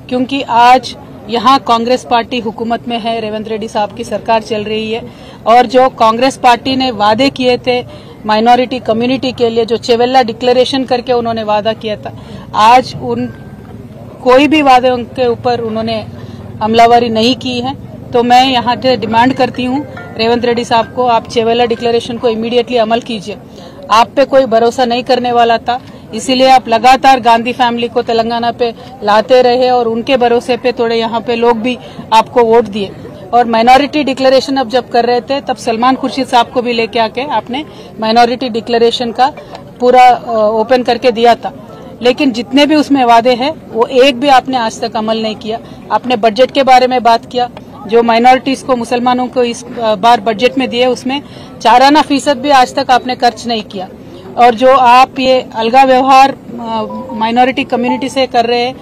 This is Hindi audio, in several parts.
क्योंकि आज यहाँ कांग्रेस पार्टी हुकूमत में है, रेवंत रेड्डी साहब की सरकार चल रही है और जो कांग्रेस पार्टी ने वादे किए थे माइनॉरिटी कम्युनिटी के लिए, जो चेवेल्ला डिक्लेरेशन करके उन्होंने वादा किया था, आज उन कोई भी वादे के ऊपर उन्होंने अमलावरी नहीं की है। तो मैं यहाँ से डिमांड करती हूँ रेवंत रेड्डी साहब को, आप चेवेल्ला डिक्लेरेशन को इमीडिएटली अमल कीजिए। आप पे कोई भरोसा नहीं करने वाला था, इसीलिए आप लगातार गांधी फैमिली को तेलंगाना पे लाते रहे और उनके भरोसे पे थोड़े यहाँ पे लोग भी आपको वोट दिए। और माइनॉरिटी डिक्लेरेशन अब जब कर रहे थे तब सलमान खुर्शीद साहब को भी लेके आके आपने माइनॉरिटी डिक्लेरेशन का पूरा ओपन करके दिया था, लेकिन जितने भी उसमें वादे हैं वो एक भी आपने आज तक अमल नहीं किया। आपने बजट के बारे में बात किया, जो माइनॉरिटीज को, मुसलमानों को इस बार बजट में दिए उसमें 4% भी आज तक आपने खर्च नहीं किया। और जो आप ये अलगा व्यवहार माइनॉरिटी कम्युनिटी से कर रहे हैं,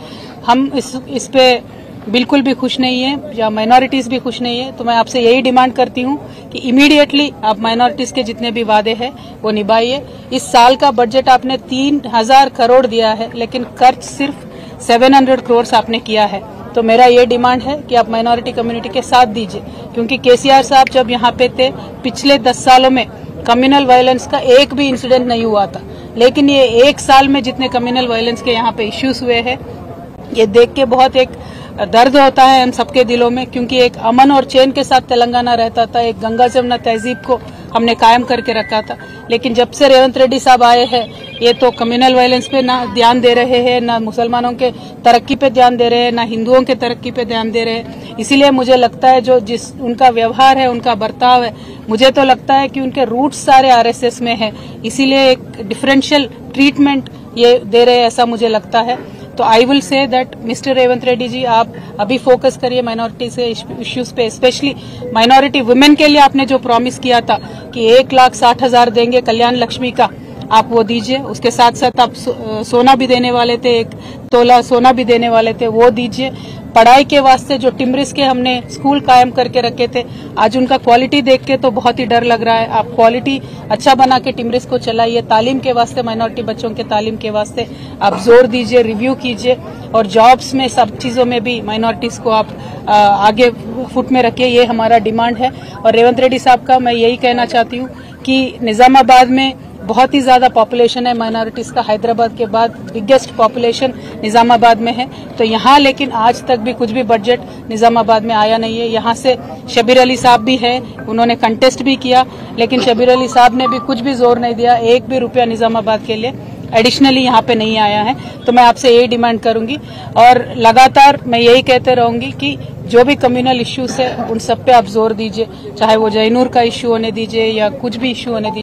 हम इस पे बिल्कुल भी खुश नहीं है, या माइनॉरिटीज भी खुश नहीं है। तो मैं आपसे यही डिमांड करती हूँ कि इमीडिएटली आप माइनॉरिटीज के जितने भी वादे हैं वो निभाइए। इस साल का बजट आपने 3000 करोड़ दिया है, लेकिन खर्च सिर्फ 700 करोड़ आपने किया है। तो मेरा ये डिमांड है कि आप माइनॉरिटी कम्युनिटी के साथ दीजिए, क्योंकि केसीआर साहब जब यहाँ पे थे पिछले 10 सालों में कम्युनल वायलेंस का एक भी इंसिडेंट नहीं हुआ था, लेकिन ये एक साल में जितने कम्युनल वायलेंस के यहाँ पे इश्यूज हुए हैं, ये देख के बहुत एक दर्द होता है हम सबके दिलों में, क्योंकि एक अमन और चैन के साथ तेलंगाना रहता था, एक गंगा जमुना तहजीब को हमने कायम करके रखा था। लेकिन जब से रेवंत रेड्डी साहब आए हैं, ये तो कम्युनल वायलेंस पे ना ध्यान दे रहे हैं, ना मुसलमानों के तरक्की पे ध्यान दे रहे हैं, ना हिंदुओं के तरक्की पे ध्यान दे रहे हैं। इसीलिए मुझे लगता है जो जिस उनका व्यवहार है, उनका बर्ताव है, मुझे तो लगता है कि उनके रूट्स सारे आरएसएस में है, इसीलिए एक डिफरेंशियल ट्रीटमेंट ये दे रहे हैं, ऐसा मुझे लगता है। तो I will say that mister Revanth Reddy ji, आप अभी फोकस करिए माइनॉरिटी से इश्यूज पे, स्पेशली माइनॉरिटी वुमेन के लिए आपने जो प्रॉमिस किया था कि 1,60,000 देंगे कल्याण लक्ष्मी का, आप वो दीजिए। उसके साथ साथ आप सोना भी देने वाले थे, 1 तोला सोना भी देने वाले थे, वो दीजिए। पढ़ाई के वास्ते जो टिम्रिस के हमने स्कूल कायम करके रखे थे, आज उनका क्वालिटी देख के तो बहुत ही डर लग रहा है। आप क्वालिटी अच्छा बना के टिम्रिस को चलाइए। तालीम के वास्ते, माइनॉरिटी बच्चों के तालीम के वास्ते आप जोर दीजिए, रिव्यू कीजिए, और जॉब्स में सब चीजों में भी माइनॉरिटीज को आप आगे फुट में रखिए। ये हमारा डिमांड है। और रेवंत रेड्डी साहब का मैं यही कहना चाहती हूँ कि निजामाबाद में बहुत ही ज्यादा पॉपुलेशन है माइनॉरिटीज का, हैदराबाद के बाद बिगेस्ट पॉपुलेशन निजामाबाद में है। तो यहाँ लेकिन आज तक भी कुछ भी बजट निजामाबाद में आया नहीं है। यहाँ से शबीर अली साहब भी है, उन्होंने कंटेस्ट भी किया, लेकिन शबीर अली साहब ने भी कुछ भी जोर नहीं दिया, 1 भी रुपया निजामाबाद के लिए एडिशनली यहाँ पे नहीं आया है। तो मैं आपसे यही डिमांड करूंगी और लगातार मैं यही कहते रहूंगी कि जो भी कम्युनल इश्यूज है उन सब पे आप जोर दीजिए, चाहे वो जैनूर का इश्यू होने दीजिए या कुछ भी इश्यू होने दीजिए।